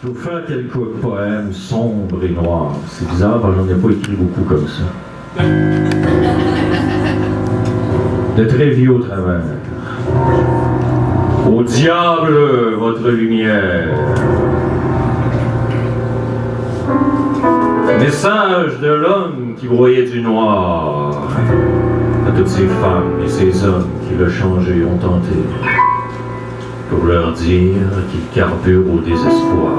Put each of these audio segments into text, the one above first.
Je vais vous faire quelques poèmes sombres et noirs. C'est bizarre parce que j'en ai pas écrit beaucoup comme ça. De très vieux au travers. Au diable, votre lumière. Message de l'homme qui broyait du noir. À toutes ces femmes et ces hommes qui le changer ont tenté. Pour leur dire qu'ils carburent au désespoir,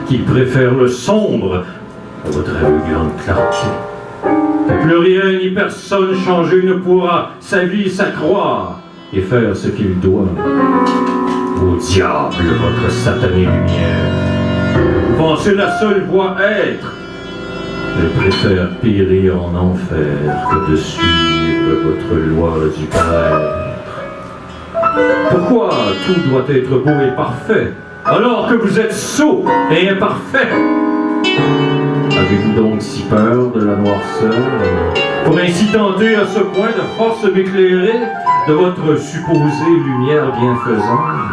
qu'ils préfèrent le sombre à votre aveuglante clarté. Que plus rien ni personne changer ne pourra sa vie s'accroître et faire ce qu'il doit. Au diable, votre satanée lumière. Vous pensez la seule voie être. Je préfère périr en enfer que de suivre votre loi du paraître. Pourquoi tout doit être beau et parfait, alors que vous êtes sot et imparfait? Avez-vous donc si peur de la noirceur, pour ainsi tenter à ce point de force m'éclairer de votre supposée lumière bienfaisante,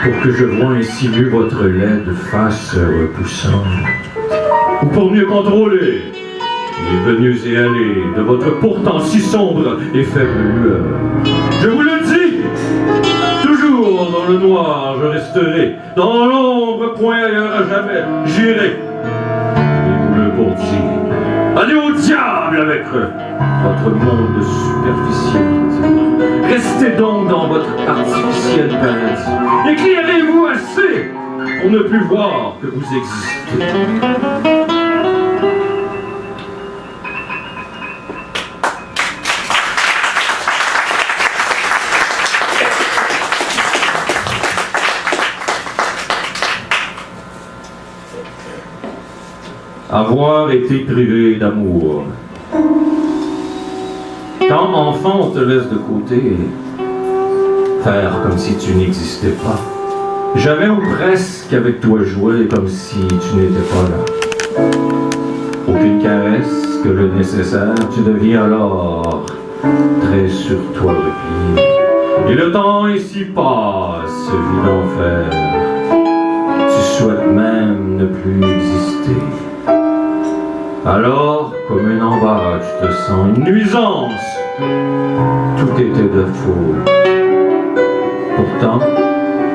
pour que je voie ainsi mieux votre laide face repoussante, ou pour mieux contrôler les venues et allées de votre pourtant si sombre et faible lueur? Je vous le dis, toujours dans le noir je resterai, dans l'ombre point ailleurs à jamais j'irai. Et vous le pour dire, allez au diable avec votre monde de superficialité. Restez donc dans votre artificiel paradis. Éclairez-vous assez pour ne plus voir que vous existez. Avoir été privé d'amour. Quand enfant, on te laisse de côté, faire comme si tu n'existais pas. Jamais ou presque avec toi jouer comme si tu n'étais pas là. Aucune caresse que le nécessaire, tu deviens alors très sur toi replié. Et le temps ainsi passe, vie d'enfer. Tu souhaites même ne plus exister. Alors, comme un embarras, tu te sens une nuisance. Tout était de faux. Pourtant,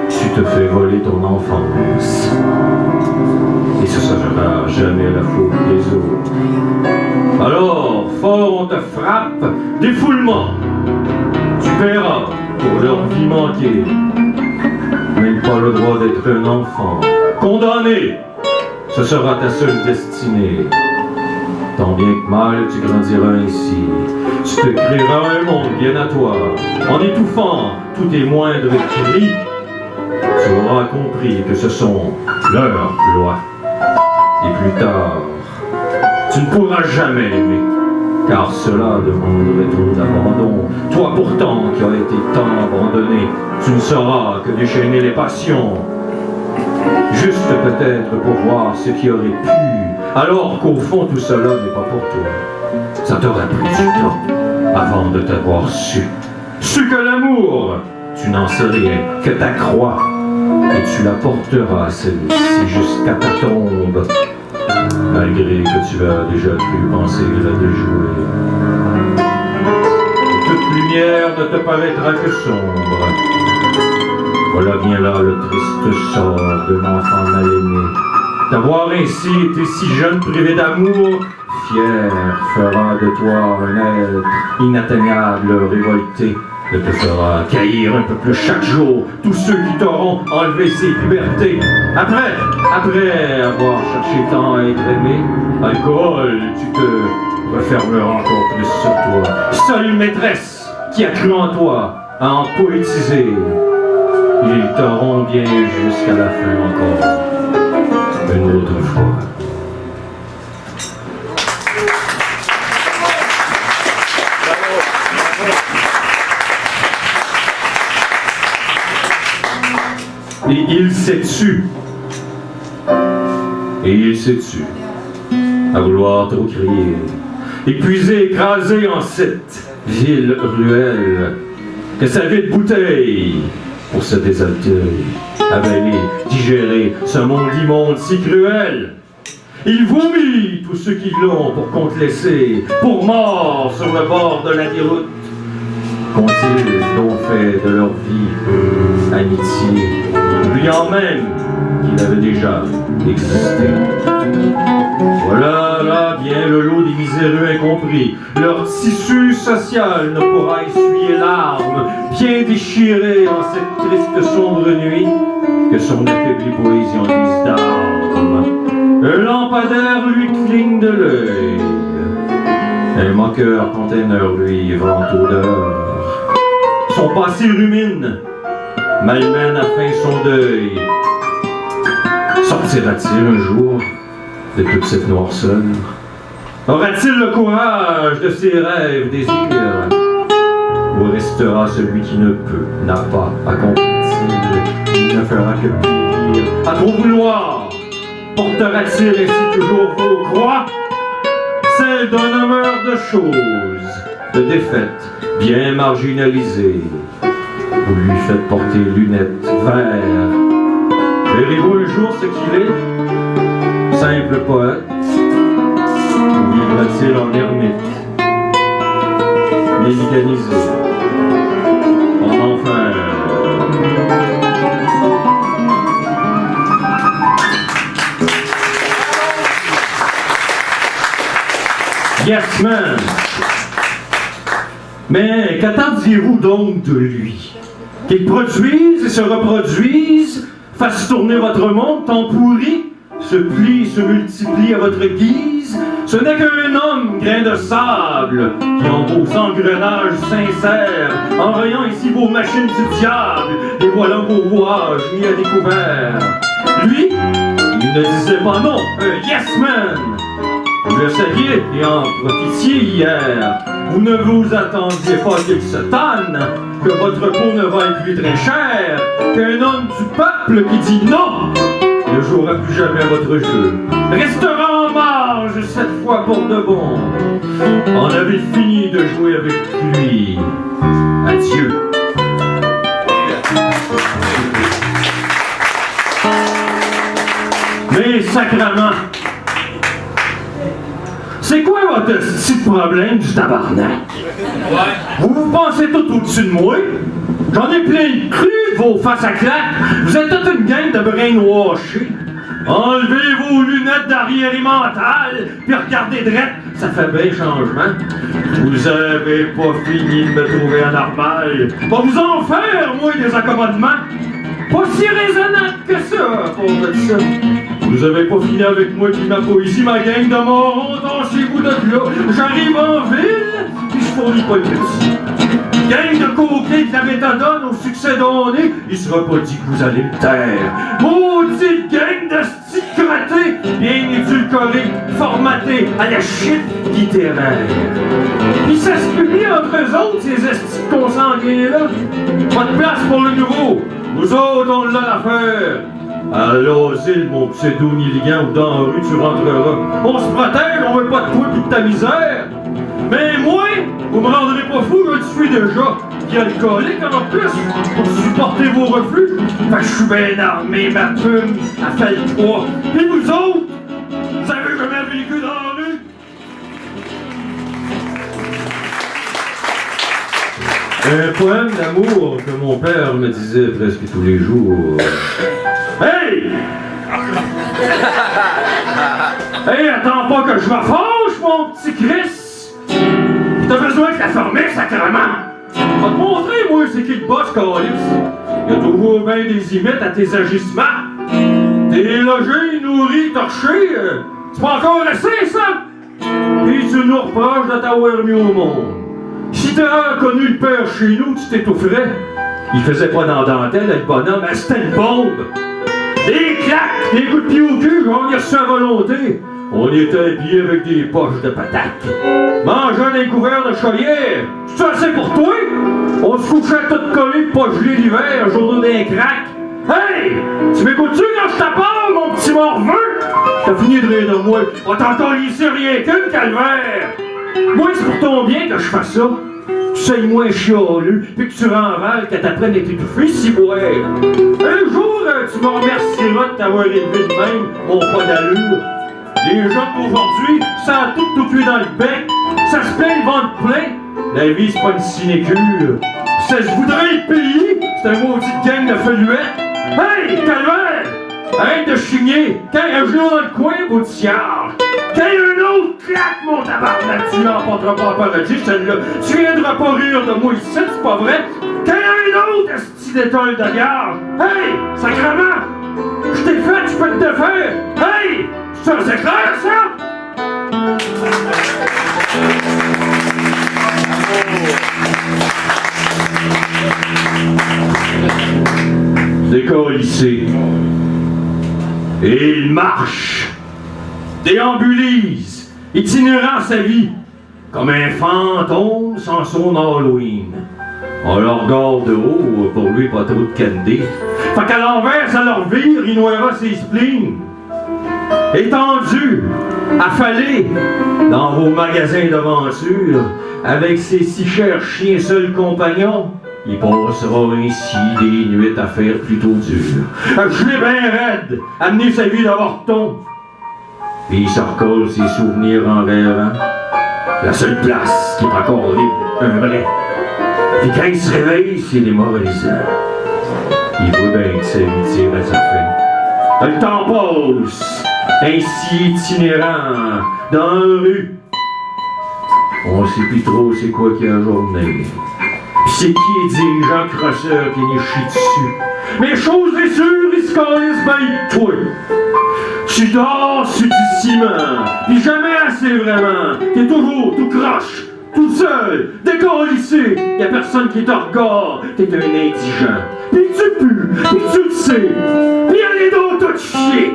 tu te fais voler ton enfance. Et ce sera jamais la faute des autres. Alors, fort on te frappe, défoulement. Tu paieras pour leur vie manquée. Même pas le droit d'être un enfant. Condamné, ce sera ta seule destinée. Tant bien que mal, tu grandiras ainsi. Tu te créeras un monde bien à toi. En étouffant tous tes moindres cris, tu auras compris que ce sont leurs lois. Et plus tard, tu ne pourras jamais aimer, car cela demanderait trop d'abandon. Toi pourtant, qui as été tant abandonné, tu ne sauras que déchaîner les passions. Juste peut-être pour voir ce qui aurait pu, alors qu'au fond tout cela n'est pas pour toi. Ça t'aurait pris du temps avant de t'avoir su que l'amour, tu n'en sais rien, que ta croix, et tu la porteras celle-ci jusqu'à ta tombe, malgré que tu as déjà cru penser la déjouer. Toute lumière ne te paraîtra que sombre. Voilà bien là le triste sort de l'enfant mal aimé. D'avoir ainsi été si jeune, privé d'amour, fier fera de toi un être inatteignable, révolté, et te fera caillir un peu plus chaque jour tous ceux qui t'auront enlevé ses libertés. Après avoir cherché tant à être aimé, alcool, tu te refermeras encore plus sur toi. Seule maîtresse qui a cru en toi, à en poétiser, ils t'auront bien jusqu'à la fin encore. Une autre fois. Et il s'est tu. Et il s'est tu. À vouloir trop crier. Épuisé, écrasé en cette ville ruelle. Que sa vie de bouteille pour se désaltérer. avaler, digérer ce monde immonde si cruel. Il vomit tous ceux qui l'ont pour compte laissé, pour mort sur le bord de la déroute. Qu'ont-ils donc fait de leur vie amitié, oubliant même qu'il avait déjà existé? Voilà là bien le lot des miséreux incompris. Leur tissu social ne pourra essuyer larmes, bien déchirées en cette triste sombre nuit, que son affaiblie poésie en guise d'armes. Un lampadaire lui cligne de l'œil, un moqueur container lui vente odeur. Son passé rumine, malmène à fin son deuil. Sortira-t-il un jour de toute cette noirceur? Aura-t-il le courage de ses rêves, désirs? Ou restera celui qui ne peut, n'a pas, accomplit-il, qui ne fera que périr? À trop vouloir, portera-t-il ainsi toujours vos croix? Celle d'un hommeur de choses, de défaites, bien marginalisées. Vous lui faites porter lunettes, verres. Verrez-vous un jour ce qu'il est? Simple poète? Ou vivra-t-il en ermite? Mécanisé? En enfer? Yes, man! Mais qu'attendiez-vous donc de lui? Qu'il produise et se reproduise, fasse tourner votre monde tant pourri, se plie, se multiplie à votre guise? Ce n'est qu'un homme, grain de sable, qui en vos engrenages sincères, enrayant ici vos machines du diable, dévoilant vos rouages mis à découvert. Lui, il ne disait pas non, un yes man! Vous le saviez et en profitiez hier. Vous ne vous attendiez pas qu'il se tanne, que votre peau ne vaille plus très cher, qu'un homme du peuple qui dit non ne jouera plus jamais à votre jeu. Restera en marge cette fois pour de bon. On avait fini de jouer avec lui. Adieu. Mais sacrement, c'est quoi votre petit problème du tabarnak? Ouais. Vous pensez tout au-dessus de moi? J'en ai plein de cru de vos faces à claque. Vous êtes toute une gang de brainwashés. Enlevez vos lunettes d'arriéré mental, puis regardez drette, ça fait bien changement. Vous avez pas fini de me trouver anormal. Va vous en faire, moi, des accommodements. Pas si raisonnable que ça, pauvre de ça. Vous avez pas fini avec moi puis ma poésie, ma gang de morons, dansez-vous de là. J'arrive en ville, puis je fournis pas le petit. Gang de coquets de la méthadone au succès donné, il sera pas dit que vous allez me taire. Maudite gang de stis crottés, bien édulcorés, formatés à la shit littéraire. Puis ça se publie entre eux autres, ces estis consanguins-là. Pas de place pour le nouveau. Vous autres, on l'a l'affaire. À l'asile, mon pseudo-nilligant, ou dans la rue, tu rentreras. On se protège, on veut pas de toi pis de ta misère. Mais moi, vous me rendrez pas fou, je le suis déjà. Puis alcoolique en plus, pour supporter vos reflux. Fait que je suis bien armé, ma plume, à faire le poids. Pis vous autres, vous avez jamais vécu dans la rue? Un poème d'amour que mon père me disait presque tous les jours. Hey! Hey, attends pas que je me fâche, mon petit Chris! T'as besoin de la former, sacrément! Je vais te montrer, moi, c'est qui le boss, Calis. Il y a toujours bien des imites à tes agissements. T'es logé, nourri, torché, c'est pas encore assez, ça? Puis tu nous reproches de t'avoir mis au monde. Si t'as connu le père chez nous, tu t'étoufferais. Il faisait pas dans la dentelle, le bonhomme, mais c'était une bombe. Des claques, des coups de pied au cul, j'en ai reçu à volonté. On était habillés avec des poches de patates. Mangeant des couverts de chaudière. C'est assez pour toi? On se couchait tout collés, pas gelés l'hiver, journée d'un crack. Hey! Tu m'écoutes-tu quand je t'apparle, mon petit morveux? T'as fini de rire de moi. On t'entend ici rien qu'une calvaire. Moi, c'est pour ton bien que je fasse ça. tu saignes moins chialeux, puis que tu renvales qu'à t'apprenne à t'étouffer, si ouais. Un jour, tu me remercieras de t'avoir élevé de même, mon pas d'allure. Les jeunes d'aujourd'hui, ça a tout cuit dans le bec, ça se plaint le ventre plein. La vie, c'est pas une sinécure. Pis ça se voudrait le pays, c'est un maudit gang de feluettes. Hey, calvaire! Arrête de chigner! Quand il y a un genou dans le coin, beau de cierge! Quand il y a un autre claque, mon tabarnak, tu n'emporteras pas en paradis, celle-là. Tu viendras pas rire de moi ici, c'est pas vrai? Quand il y a un autre esti d'étoile de garde! Hey! Sacrement! Je t'ai fait, tu peux te faire! Hey! Ça, c'est clair, ça? Décollissé. Et il marche, déambulise, itinérant sa vie, comme un fantôme sans son Halloween. On le regarde de haut, pour lui, pas trop de candy. Fait qu'à l'envers, ça leur vire, il noiera ses spleens. Étendu, affalé, dans vos magasins d'aventure, avec ses si chers chiens seuls compagnons, il passera ainsi des nuits à faire plutôt dures. Je l'ai bien raide, amener sa vie d'avorton. Puis il se recolle ses souvenirs en rêvant. La seule place qui est encore libre, un vrai. Puis quand il se réveille, c'est démoralisant. Il voit bien que sa vie tire à sa fin. Le temps passe, ainsi itinérant, dans la rue. On sait plus trop c'est quoi qu'il y a la journée. Pis c'est qui les dirigeants crosseurs qui les chient dessus. Mais chose est sûre, ils se calissent ben de toi. Tu dors sur du ciment, pis jamais assez vraiment. T'es toujours tout croche, tout seul, décalissé. Y'a personne qui te regarde, t'es un indigent. Pis tu pues, pis tu le sais. Pis y'a les d'autres à te chier.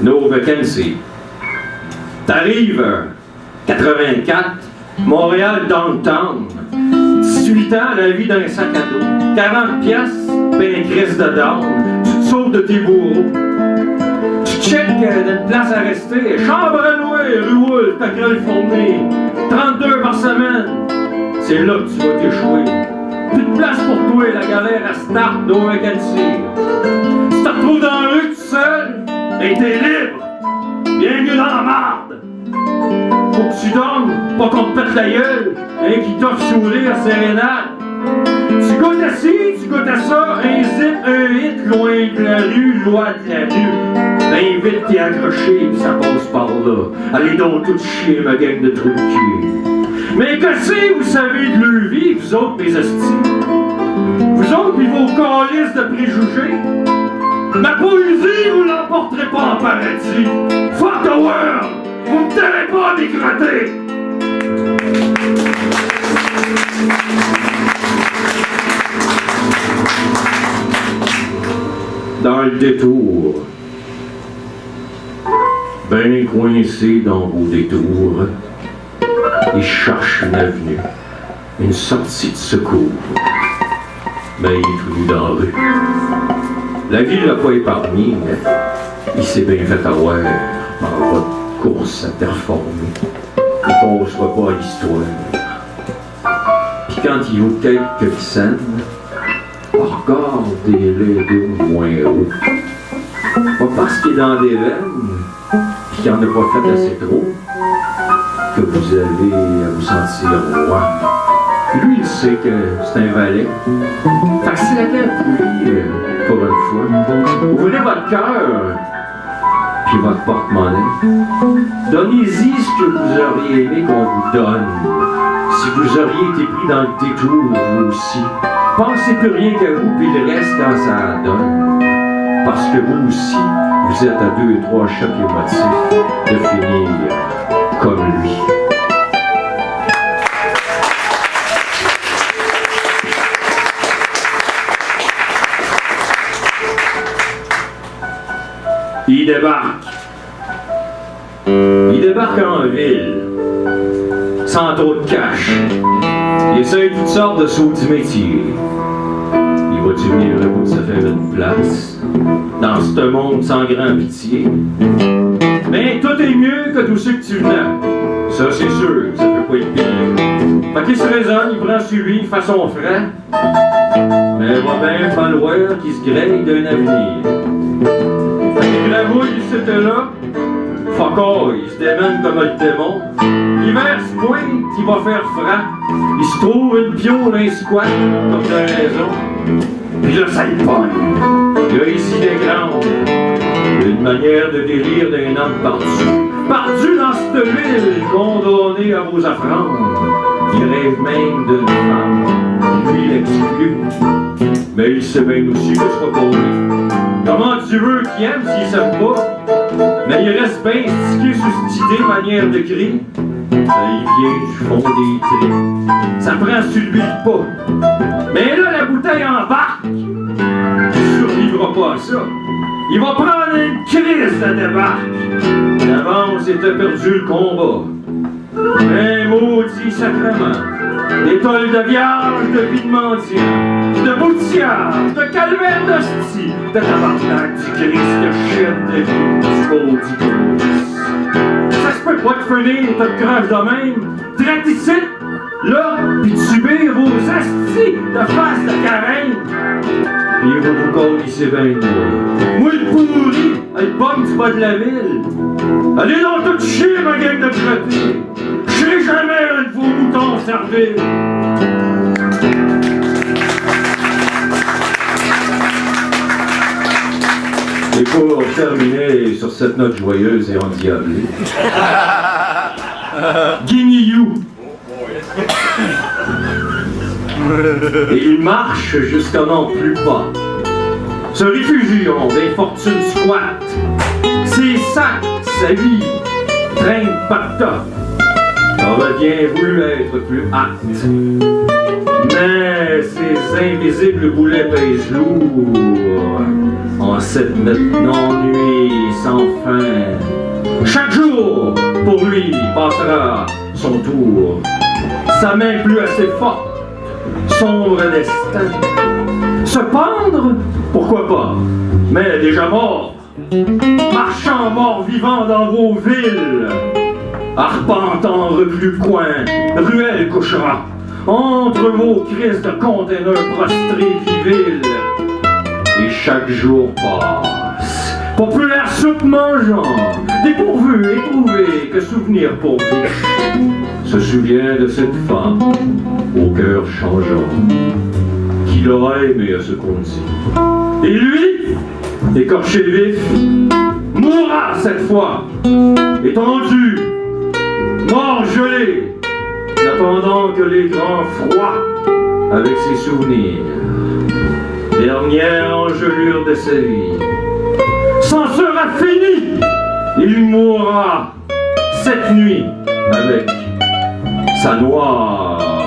No vacancy. T'arrives, 84, Montréal downtown. 18 ans, la vie d'un sac à dos. 40 piastres, ben une crise de down. Tu te sauves de tes bourreaux. Tu checkes d'une place à rester. Chambre à louer, rue Wolfe, ta gueule fournée. 32 par semaine. C'est là que tu vas t'échouer. Plus de place pour toi, la galère à start, no vacancy. Tu te retrouves dans la rue tout seul. Et t'es libre, bien mieux dans la marde. Faut que tu dormes, pas qu'on te pète la gueule, qui t'offre sourire sérénade. Tu goûtes à ci, tu goûtes à ça, un zip, un hit, loin de la rue, loin de la rue. Ben vite t'es accroché, pis ça passe par là. Allez donc tout chier, ma gang de trous de cul. Mais que c'est, vous savez de leur vie, vous autres, mes hosties? Vous autres, pis vos calices de préjugés? Ma poésie, vous l'emporterez pas en paradis. Fuck the world! Vous ne terrez pas à dégrader! Dans le détour, bien coincé dans vos détours, il cherche une avenue, une sortie de secours. Mais il est tout nu dans la rue. La vie ne l'a pas épargné, mais il s'est bien fait avoir par votre course à terformer. Il ne pensera pas à l'histoire. Puis quand il vaut quelques scènes, regardez-les de moins haut. Pas parce qu'il est dans des veines, puis qu'il n'en a pas fait assez trop, que vous allez vous sentir roi. Lui, il sait que c'est un valet. Fait que si la terre pourrit, pour une fois, ouvrez votre cœur, puis votre porte-monnaie. Donnez-y ce que vous auriez aimé qu'on vous donne. Si vous auriez été pris dans le détour, vous aussi, pensez plus rien qu'à vous, puis le reste quand ça donne. Parce que vous aussi, vous êtes à 2 et 3 chocs émotifs de finir comme lui. Il débarque. Il débarque en ville, sans trop de cash. Il essaie toutes sortes de sauts du métier. Il va-tu venir le bout de se faire une place? dans ce monde sans grand pitié. Mais tout est mieux que tout ce que tu venais. Ça, c'est sûr, ça peut pas être pire. Fait qu'il se raisonne, il prend sur lui façon frais. Mais il va bien falloir qu'il se grêle d'un avenir. Fait qu'il gravouille, c'était là. Fuck all, il se démène comme un démon. L'hiver se pointe, il va faire franc. Il se trouve une piole, un squat, comme t'as raison. Puis là, ça y pogne. Il y a ici des grandes. Une manière de délire d'un homme perdu dans cette ville, condamné à vos affrantes. Il rêve même d'une femme, lui l'exclut. Mais il sait bien aussi que ce sera pas lui. Comment tu veux qu'il aime s'il s'aime pas? Mais il reste bien stické sur cette idée manière de crier. Il vient du fond des tripes. Ça prend sur lui pas. Mais là, la bouteille embarque. Il survivra pas à ça. Il va prendre une crise de débarque. D'avance, il t'a perdu le combat. Mais maudit sacrement. Des tolles de vierge, de vie de mendiant, de boutiage, de calvaire d'hostie, de tabarnak, du Christ, de chèvre de vie, du maudit. Ça se peut pas te finir, t'as te crache de même. Traite ici, là, pis subir vos astis de face de carène. Pis il va vous coller bien moi. Moi le pourri, elle pomme du bas de la ville. Allez donc tout chier, ma gang de crottés. Je serai jamais un de vos moutons servis. Et pour terminer sur cette note joyeuse et endiablée, Guigneyou. Et il marche jusqu'à n'en plus pas. Se réfugiant des fortunes squattes. Ses sacs, sa vie, traîne pacta. Aurait bien voulu être plus hâte. Mais ces invisibles boulets pèsent lourd en cette maintenant nuit sans fin. Chaque jour, pour lui, passera son tour. Sa main plus assez forte, sombre destin. Se pendre? Pourquoi pas? Mais déjà mort. Marchant mort-vivant dans vos villes. Arpentant reclus coins, ruelles couchera. Entre vos crises de containers prostrés viviles. Et chaque jour passe. Populaire soupe mangeant, dépourvu, éprouvé, que souvenir pour vie. Se souvient de cette femme, au cœur changeant, qu'il aura aimé à ce qu'on dit. Et lui, écorché vif, mourra cette fois, étendu, mort gelé, n'attendant que les grands froids avec ses souvenirs. Dernière engelure de sa vie. S'en sera fini, il mourra cette nuit avec sa noire